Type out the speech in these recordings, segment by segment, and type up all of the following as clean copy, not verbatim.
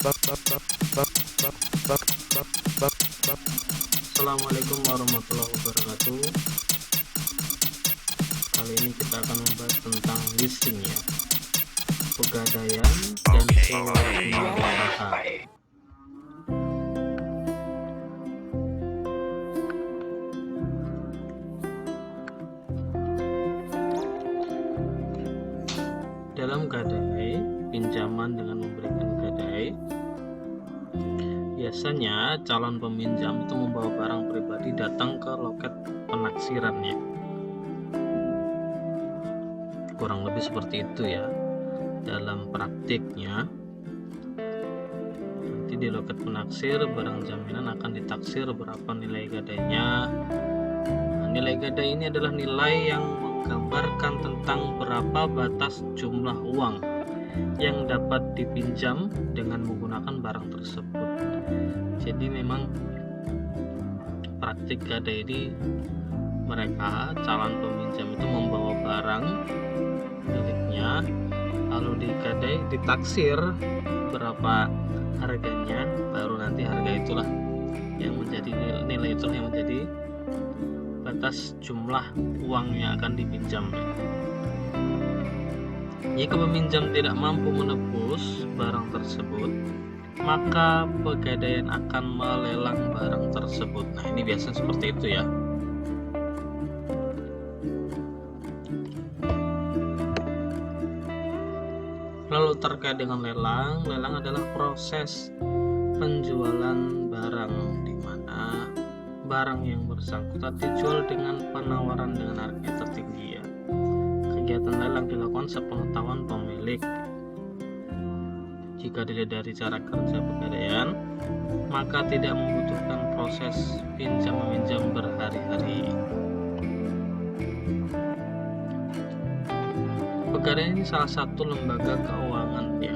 Assalamualaikum warahmatullahi wabarakatuh. Kali ini kita akan membahas tentang leasing ya, pegadaian dan sewa guna usaha. Dalam gadai, pinjaman dengan memberikan gadai, biasanya calon peminjam itu membawa barang pribadi datang ke loket penaksiran ya. Kurang lebih seperti itu ya dalam praktiknya. Nanti di loket penaksir barang jaminan akan ditaksir berapa nilai gadainya. Nah, nilai gadai ini adalah nilai yang menggambarkan tentang berapa batas jumlah uang yang dapat dipinjam dengan menggunakan barang tersebut. Jadi memang praktik gadai ini, mereka calon peminjam itu membawa barang miliknya, lalu digadai, ditaksir berapa harganya, baru nanti harga itulah yang menjadi nilai itulah yang menjadi batas jumlah uang yang akan dipinjam. Jika peminjam tidak mampu menebus barang tersebut, maka pegadaian akan melelang barang tersebut. Nah, ini biasanya seperti itu ya. Lalu terkait dengan lelang, lelang adalah proses penjualan barang di mana barang yang bersangkutan dijual dengan penawaran dengan harga yang tertinggi ya. Kegiatan lelang dilakukan sepengetahuan pemilik. Jika dilihat dari cara kerja pegadaian, maka tidak membutuhkan proses pinjam meminjam berhari-hari. Pegadaian ini salah satu lembaga keuangan ya,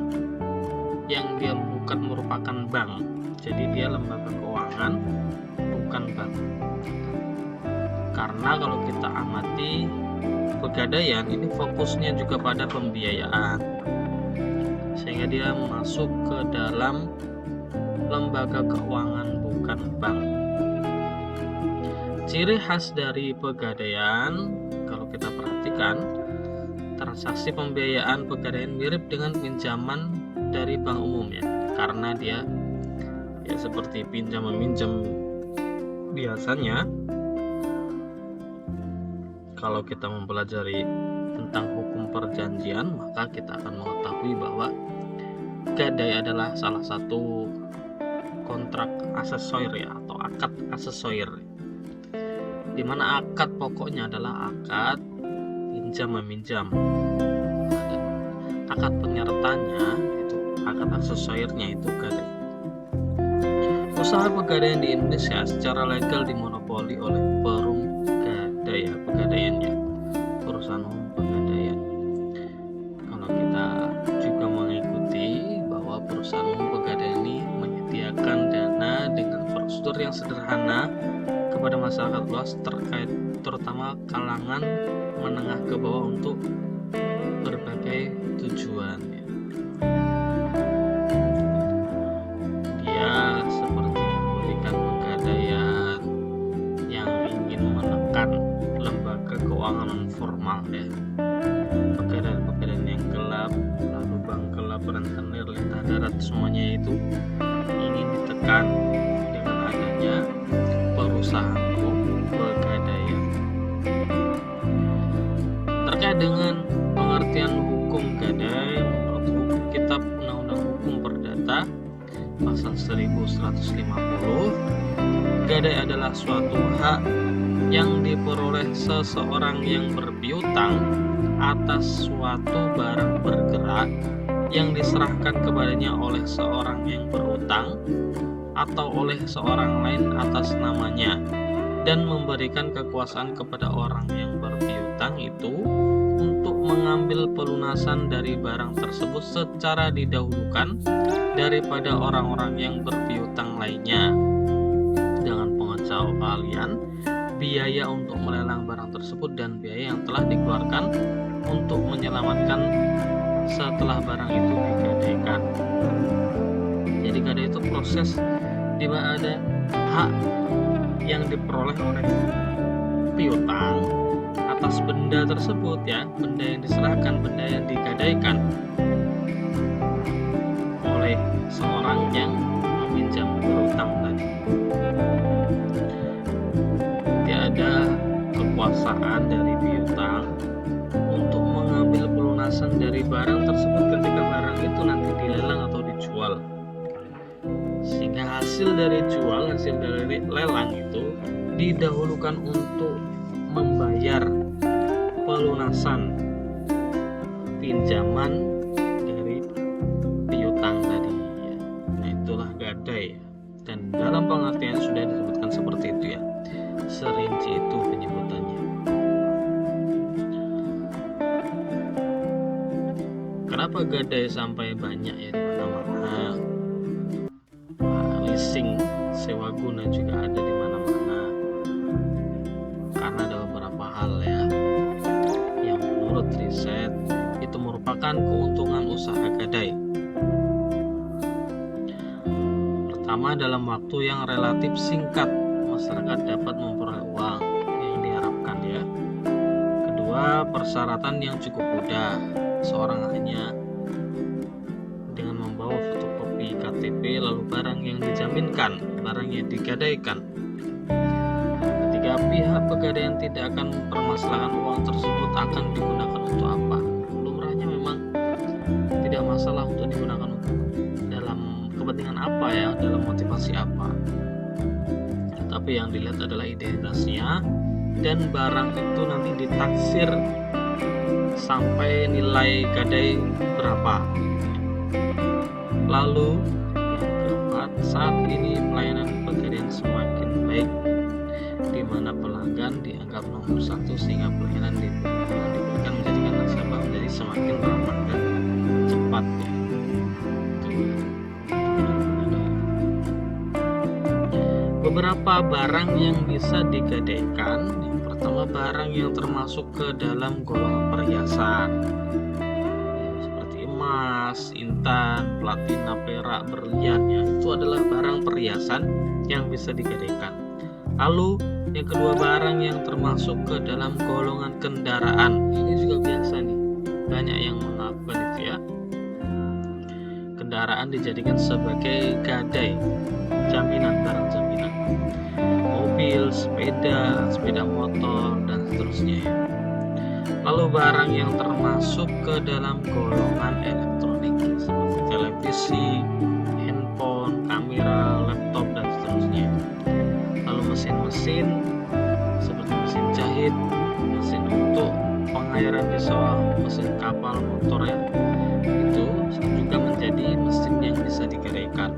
yang dia bukan merupakan bank. Jadi dia lembaga keuangan, bukan bank. Karena kalau kita amati, pegadaian ini fokusnya juga pada pembiayaan, sehingga dia masuk ke dalam lembaga keuangan, bukan bank. Ciri khas dari pegadaian, kalau kita perhatikan, transaksi pembiayaan pegadaian mirip dengan pinjaman dari bank umum ya, karena dia ya seperti pinjam meminjam biasanya. Kalau kita mempelajari tentang hukum perjanjian, maka kita akan mengetahui bahwa gadai adalah salah satu kontrak asesoir ya, atau akad asesoir, di mana akad pokoknya adalah akad pinjam meminjam. Akad penyertanya itu, akad aksesoirnya itu gadai. Usaha pegadaian di Indonesia secara legal dimonopoli oleh Perum Gadai ya, pegadaian ya, perusahaan umum pegadaian. Kalau kita juga mengikuti bahwa perusahaan umum pegadaian ini menyediakan dana dengan prosedur yang sederhana kepada masyarakat luas, terutama kalangan menengah ke bawah untuk berbagai tujuan ya. Dia seperti memberikan pegadaian yang ingin menekan lembaga keuangan non formal ya, pegadaian yang gelap, lalu bank gelap, rentenir, lintah darat, semuanya itu ingin ditekan dengan adanya perusahaan umum pegadaian. Terkait dengan pengertian hukum gadai, menurut hukum Kitab Undang-Undang Hukum Perdata pasal 1150, gadai adalah suatu hak yang diperoleh seseorang yang berpiutang atas suatu barang bergerak yang diserahkan kepadanya oleh seorang yang berutang atau oleh seorang lain atas namanya, dan memberikan kekuasaan kepada orang yang berpiutang itu untuk mengambil pelunasan dari barang tersebut secara didahulukan daripada orang-orang yang berpiutang lainnya. Dengan pengecualian biaya untuk melelang barang tersebut dan biaya yang telah dikeluarkan untuk menyelamatkan setelah barang itu digadaikan. Jadi gadai itu proses di mana ada hak yang diperoleh oleh piutang atas benda tersebut ya, benda yang diserahkan, benda yang digadaikan oleh seorang yang meminjam berutang tadi. Tiada kekuasaan dari piutang untuk mengambil pelunasan dari barang tersebut ketika barang itu nanti dilelang atau dijual. Sehingga hasil dari lelang itu didahulukan untuk membayar pelunasan pinjaman dari piutang tadi ya. Nah, itulah gadai ya. Dan dalam pengertian sudah disebutkan seperti itu ya, serinci itu penyebutannya. Kenapa gadai sampai banyak ya di mana-mana? Leasing, sewa guna juga ada di mana-mana. Karena ada beberapa hal ya yang menurut riset itu merupakan keuntungan usaha gadai. Pertama, dalam waktu yang relatif singkat masyarakat dapat memperoleh uang yang diharapkan ya. Kedua, persyaratan yang cukup mudah. Seorang hanya dengan membawa fotokopi KTP lalu barang yang dijaminkan, barang yang digadaikan. Ketiga, pihak pegadaian tidak akan mempermasalahkan uang tersebut akan digunakan untuk apa. Lumrahnya memang tidak masalah untuk digunakan untuk dalam kepentingan apa ya, dalam motivasi apa. Tapi yang dilihat adalah identitasnya dan barang itu nanti ditaksir sampai nilai gadai berapa. Lalu yang keempat, saat ini pelayanan pegadaian semakin baik, di mana pelanggan dianggap nomor satu sehingga pelayanan diberikan menjadikan nasabah menjadi semakin ramah dan cepat. Beberapa barang yang bisa digadaikan. Yang pertama, barang yang termasuk ke dalam golongan perhiasan seperti emas, intan, platina, perak, berlian ya, itu adalah barang perhiasan yang bisa digadaikan. Lalu yang kedua, barang yang termasuk ke dalam golongan kendaraan. Ini juga biasa nih, banyak yang melakukan itu ya. Kendaraan dijadikan sebagai gadai, jaminan, barang jaminan. Mobil, sepeda motor, dan seterusnya ya. Lalu barang yang termasuk ke dalam golongan elektronik seperti televisi, handphone, kamera, laptop, dan seterusnya. Lalu mesin-mesin seperti mesin jahit, mesin untuk pengairan di sawah, mesin kapal, motor ya, itu juga menjadi mesin yang bisa digadaikan.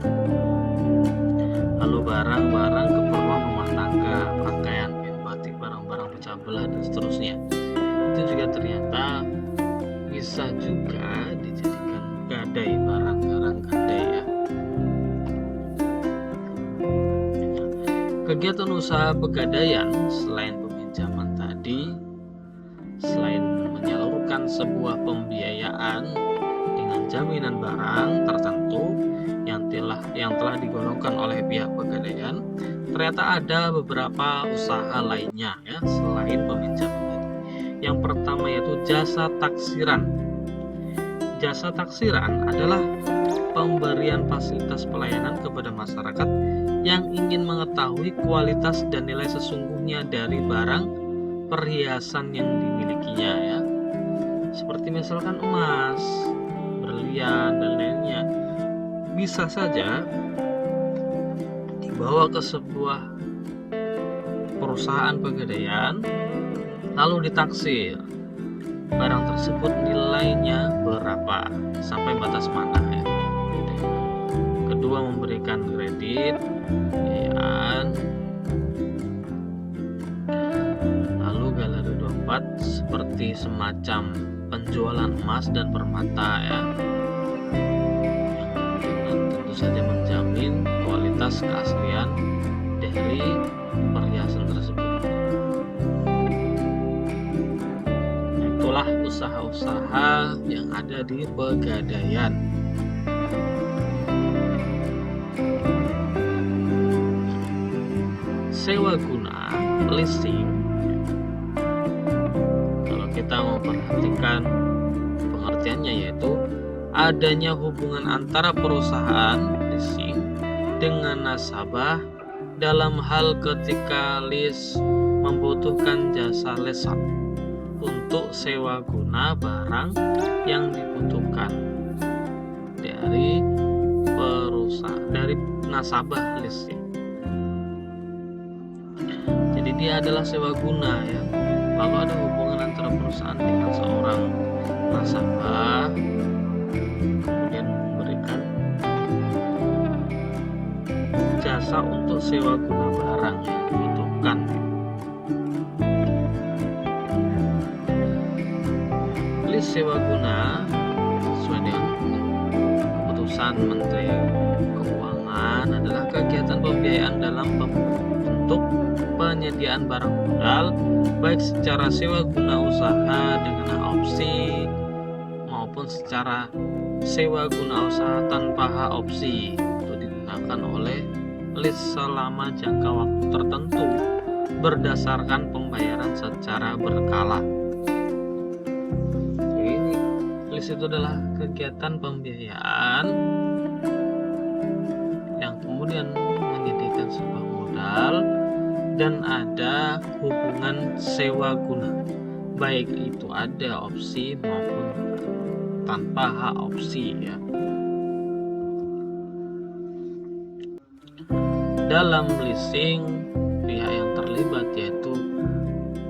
Lalu barang-barang keperluan rumah tangga, pakaian, batik, barang-barang pecah belah, dan seterusnya, itu juga ternyata bisa juga dijadikan gadai, barang-barang gadai ya. Kegiatan usaha pegadaian selain peminjaman tadi, selain menyalurkan sebuah pembiayaan dengan jaminan barang tertentu yang telah digolongkan oleh pihak pegadaian, ternyata ada beberapa usaha lainnya ya selain peminjaman tadi. Yang pertama yaitu jasa taksiran. Jasa taksiran adalah pemberian fasilitas pelayanan kepada masyarakat yang ingin mengetahui kualitas dan nilai sesungguhnya dari barang perhiasan yang dimilikinya ya. Seperti misalkan emas, berlian, dan lainnya. Bisa saja dibawa ke sebuah perusahaan pegadaian lalu ditaksir barang tersebut nilainya berapa, sampai batas mana ya. Kedua, memberikan kredit pembiayaan. Lalu galeri 24 seperti semacam penjualan emas dan permata ya, tentu saja menjamin kualitas keaslian dari perhiasan tersebut. Itulah usaha-usaha yang ada di pegadaian. sewa guna leasing, kalau kita memperhatikan pengertiannya, yaitu adanya hubungan antara perusahaan leasing dengan nasabah dalam hal ketika lease membutuhkan jasa leasing untuk sewa guna barang yang dibutuhkan dari nasabah leasing. Jadi dia adalah sewa guna ya. Lalu ada hubungan antara perusahaan dengan seorang nasabah, kemudian memberikan jasa untuk sewa guna barang yang dibutuhkan. Lease sewa guna sesuai dengan keputusan Menteri Keuangan adalah kegiatan pembiayaan dalam bentuk penyediaan barang modal, baik secara sewa guna usaha dengan opsi maupun secara sewa guna usaha tanpa hak opsi, untuk digunakan oleh lease selama jangka waktu tertentu berdasarkan pembayaran secara berkala. Jadi lease itu adalah kegiatan pembiayaan yang kemudian menyediakan sebuah modal dan ada hubungan sewa guna, baik itu ada opsi maupun tanpa hak opsi ya. Dalam leasing, pihak yang terlibat yaitu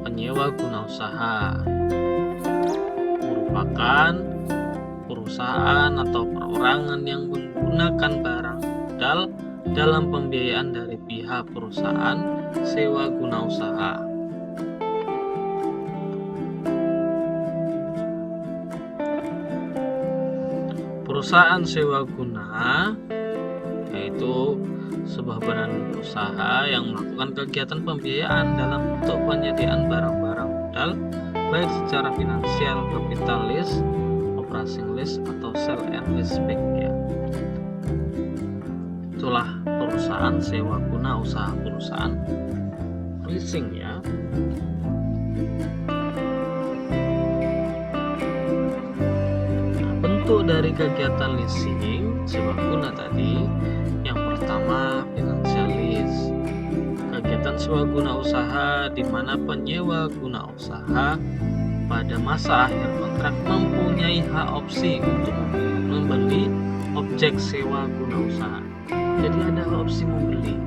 penyewa guna usaha, merupakan perusahaan atau perorangan yang menggunakan barang modal dalam pembiayaan dari pihak perusahaan sewa guna usaha. Perusahaan sewa guna yaitu sebuah badan usaha yang melakukan kegiatan pembiayaan dalam bentuk penyediaan barang-barang modal, baik secara finansial, capital lease, operating lease, atau sale and leaseback ya. Itulah perusahaan sewa guna usaha, perusahaan leasing ya. Nah, bentuk dari kegiatan leasing sewa guna tadi, yang pertama financial lease, kegiatan sewa guna usaha di mana penyewa guna usaha pada masa akhir kontrak mempunyai hak opsi untuk membeli objek sewa guna usaha. Jadi ada opsi membeli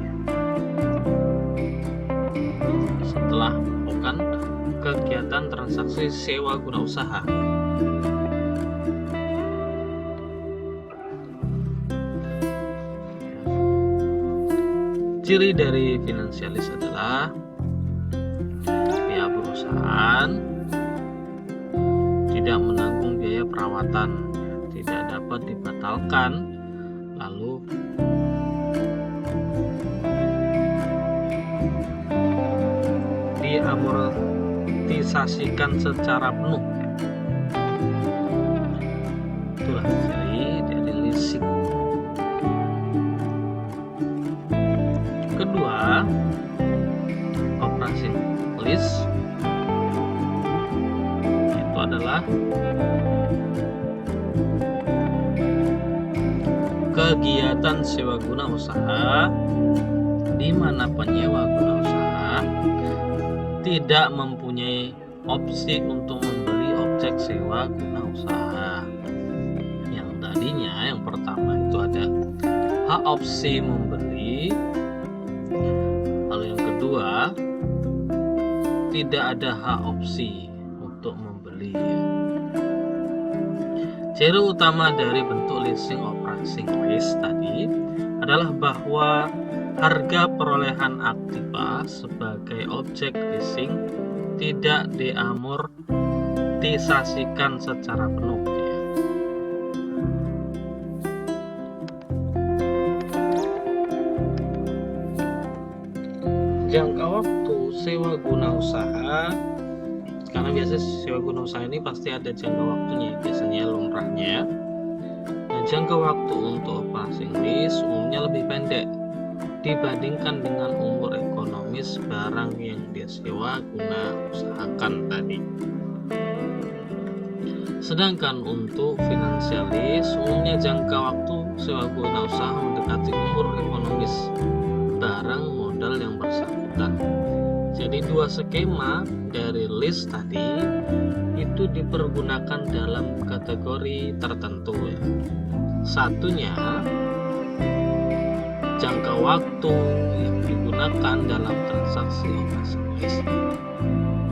setelah melakukan kegiatan transaksi sewa guna usaha. Ciri dari finansialis adalah pihak perusahaan tidak menanggung biaya perawatan, tidak dapat dibatalkan, lalu diamortisasikan secara penuh. Itulah ciri dari leasing. Kedua, operasi lease itu adalah kegiatan sewa guna usaha di mana penyewa guna usaha tidak mempunyai opsi untuk membeli objek sewa guna usaha. Yang tadinya yang pertama itu ada hak opsi membeli, lalu yang kedua tidak ada hak opsi untuk membeli. Ciri utama dari bentuk leasing operating lease tadi adalah bahwa harga perolehan aktiva sebagai objek leasing tidak diamortisasikan secara penuh. Jangka waktu sewa guna usaha, karena biasanya sewa guna usaha ini pasti ada jangka waktunya, biasanya lumrahnya. Nah, jangka waktu untuk operating lease umumnya lebih pendek dibandingkan dengan umur ekonomi ekonomis barang yang dia sewa guna usahakan tadi. Sedangkan untuk finansialis, umumnya jangka waktu sewa guna usaha mendekati umur ekonomis barang modal yang bersangkutan. Jadi dua skema dari lease tadi itu dipergunakan dalam kategori tertentu ya. Satunya jangka waktu yang digunakan dalam transaksi operasi lease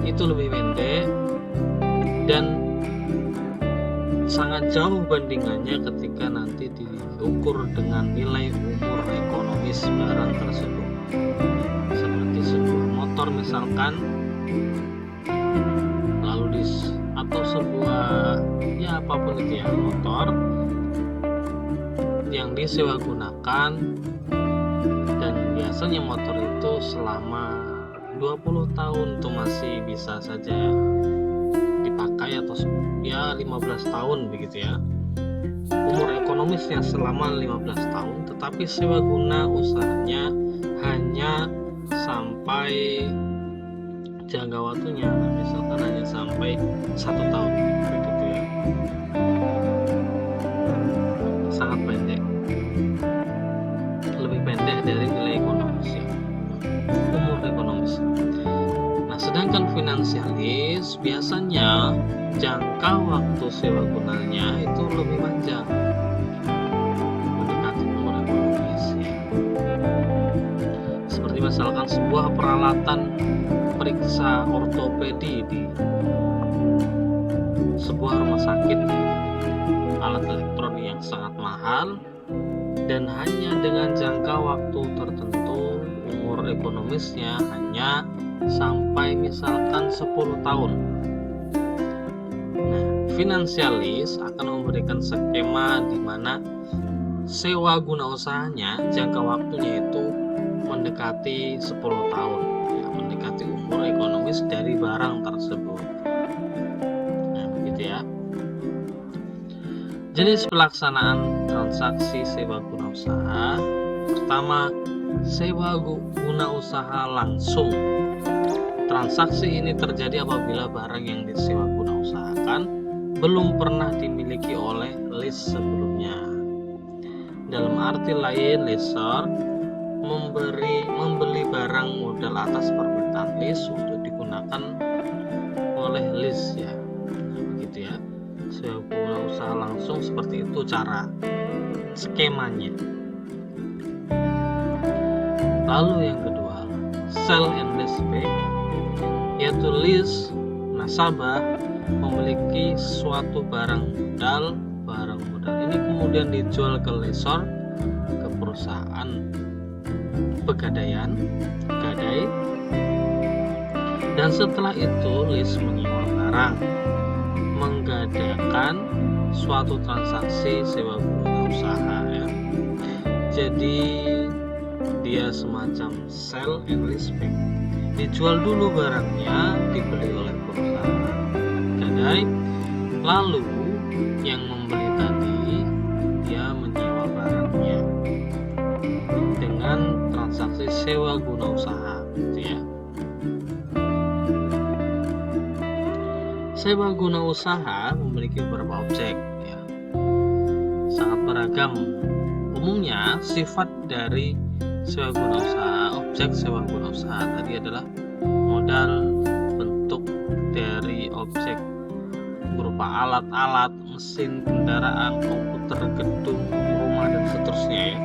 itu lebih pendek dan sangat jauh bandingannya ketika nanti diukur dengan nilai umur ekonomis barang tersebut. Seperti sebuah motor misalkan, lalu atau sebuah ya apapun itu ya, motor yang disewa gunakan, dan biasanya motor itu selama 20 tahun itu masih bisa saja dipakai, atau ya 15 tahun begitu ya, umur ekonomisnya selama 15 tahun, tetapi sewa guna usahanya hanya sampai jangka waktunya misalkan hanya sampai 1 tahun begitu ya, sangat pendek, lebih pendek dari nilai ekonomis ya, umur ekonomis. Nah, sedangkan finansialis biasanya jangka waktu sewa gunanya itu lebih panjang, mendekati umur ekonomis ya. Seperti misalkan sebuah peralatan periksa ortopedi di sebuah rumah sakit, alat elektronik yang sangat mahal dan hanya dengan jangka waktu tertentu, umur ekonomisnya hanya sampai misalkan 10 tahun. Nah, finansialis akan memberikan skema di mana sewa guna usahanya jangka waktunya itu mendekati 10 tahun ya, mendekati umur ekonomis dari barang tersebut. Nah, begitu ya. Jenis pelaksanaan transaksi sewa guna usaha. Pertama, sewa guna usaha langsung. Transaksi ini terjadi apabila barang yang disewa guna usahakan belum pernah dimiliki oleh lease sebelumnya. Dalam arti lain, lessor membeli barang modal atas permintaan lease untuk digunakan oleh lease ya. Nah, begitu ya. Sewa guna usaha langsung seperti itu cara skemanya. Lalu yang kedua, sell and lease back, yaitu lease nasabah memiliki suatu barang modal ini kemudian dijual ke lessor, ke perusahaan pegadaian, gadai, dan setelah itu lease menyewa barang, menggadaikan suatu transaksi sewa guna usaha ya. Jadi dia semacam sell and lease back, dijual dulu barangnya, dibeli oleh perusahaan gadai, lalu yang membeli tadi dia menyewa barangnya dengan transaksi sewa guna usaha gitu ya. Sewa guna usaha memiliki beberapa objek ya, sangat beragam. Umumnya sifat dari sewa guna usaha, objek sewa guna usaha tadi adalah modal, bentuk dari objek berupa alat-alat, mesin, kendaraan, komputer, gedung, rumah, dan seterusnya ya.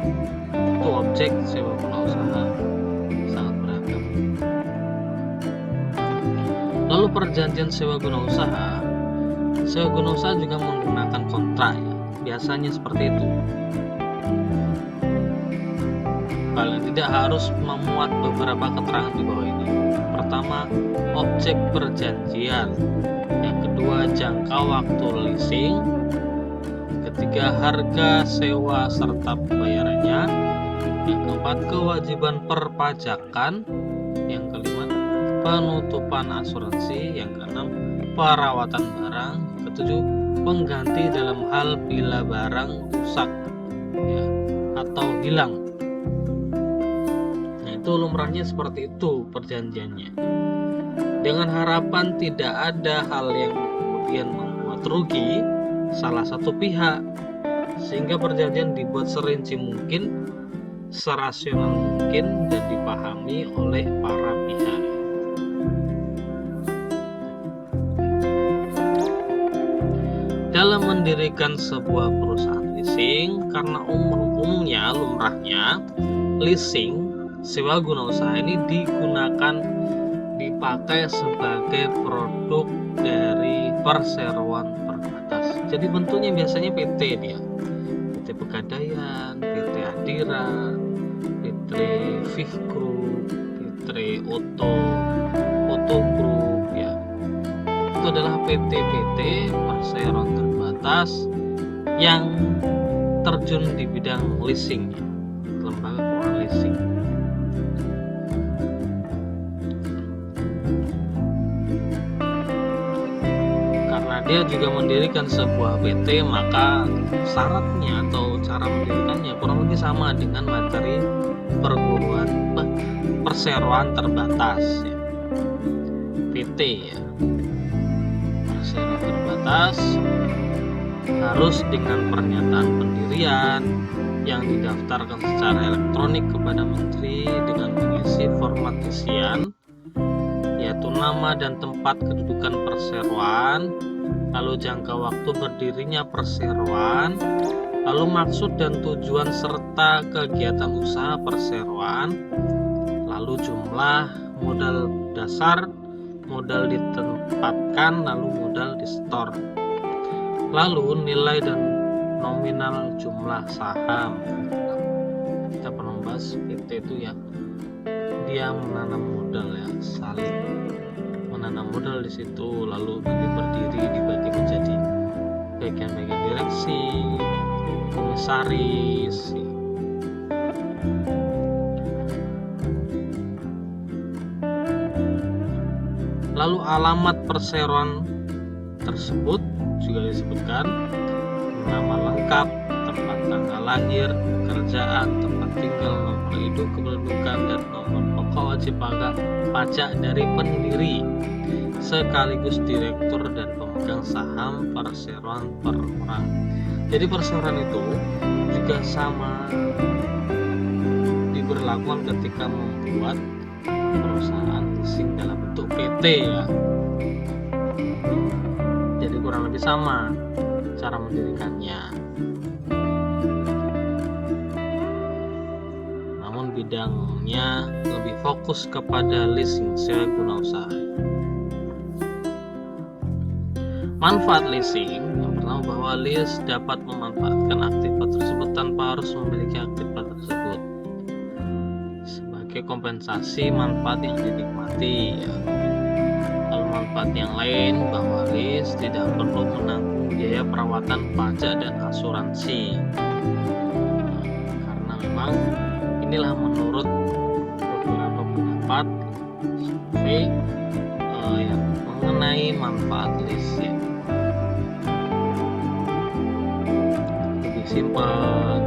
Itu objek sewa guna usaha, sangat beragam. Lalu perjanjian sewa guna usaha juga menggunakan kontrak ya, biasanya seperti itu. Paling tidak harus memuat beberapa keterangan di bawah ini. Pertama, objek perjanjian. Yang kedua, jangka waktu leasing. Ketiga, harga sewa serta pembayarannya. Yang keempat, kewajiban perpajakan. Yang kelima, penutupan asuransi. Yang keenam, perawatan barang. Yang ketujuh, pengganti dalam hal bila barang rusak ya, atau hilang. itu lumrahnya seperti itu perjanjiannya, dengan harapan tidak ada hal yang kemudian membuat rugi salah satu pihak, sehingga perjanjian dibuat serinci mungkin, serasional mungkin, dan dipahami oleh para pihak. Dalam mendirikan sebuah perusahaan leasing, karena umumnya lumrahnya leasing sewa guna usaha ini dipakai sebagai produk dari perseroan terbatas. Jadi bentuknya biasanya PT dia, PT Pegadaian, PT Adira, PT Viv Group, PT Auto Group ya. Itu adalah PT perseroan terbatas yang terjun di bidang leasing ya, lembaga keuangan leasing. Dia juga mendirikan sebuah PT, maka syaratnya atau cara mendirikannya kurang lebih sama dengan materi perseroan terbatas ya. PT ya, perseroan terbatas harus dengan pernyataan pendirian yang didaftarkan secara elektronik kepada menteri dengan mengisi format isian, yaitu nama dan tempat kedudukan perseroan, lalu jangka waktu berdirinya perseroan, lalu maksud dan tujuan serta kegiatan usaha perseroan, lalu jumlah modal dasar, modal ditempatkan, lalu modal di store, lalu nilai dan nominal jumlah saham. Kita pernah bahas PT itu ya, dia menanam modal ya, saling menanam modal di situ, lalu nanti berdiri dibagi menjadi bagian-bagian direksi, komisaris. Lalu alamat perseroan tersebut juga disebutkan, nama lengkap, tempat tanggal lahir, pekerjaan, tempat tinggal, nomor hidup, kependudukan, dan nomor pokok wajib pajak dari pendiri sekaligus direktur dan pemegang saham perseroan per orang. Jadi perseroan itu juga sama diberlakukan ketika membuat perusahaan leasing dalam bentuk PT ya. Jadi kurang lebih sama cara mendirikannya. Namun bidangnya lebih fokus kepada leasing sewa guna usaha. Manfaat leasing, yang pertama bahwa lease dapat memanfaatkan aktiva tersebut tanpa harus memiliki aktiva tersebut sebagai kompensasi manfaat yang dinikmati ya. Lalu manfaat yang lain bahwa lease tidak perlu menanggung biaya perawatan pajak dan asuransi, karena memang inilah menurut beberapa pendapat survei yang mengenai manfaat lease ya. Lebih simpel,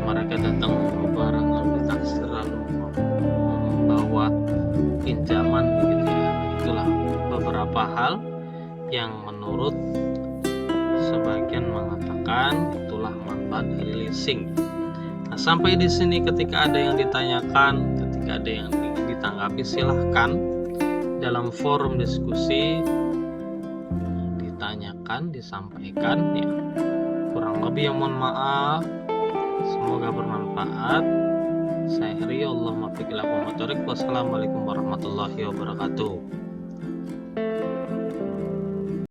mereka datang membawa barang lalu ditaksir lalu membawa pinjaman begitu ya. Itulah beberapa hal yang menurut sebagian mengatakan itulah manfaat dari leasing. Nah, sampai di sini ketika ada yang ditanyakan, ketika ada yang ditanggapi, silahkan dalam forum diskusi ditanyakan, disampaikan ya. Kurang lebih yang mohon maaf, semoga bermanfaat. Saya Heri, Allahumma fiqh lakum wa tariq. Wassalamualaikum warahmatullahi wabarakatuh.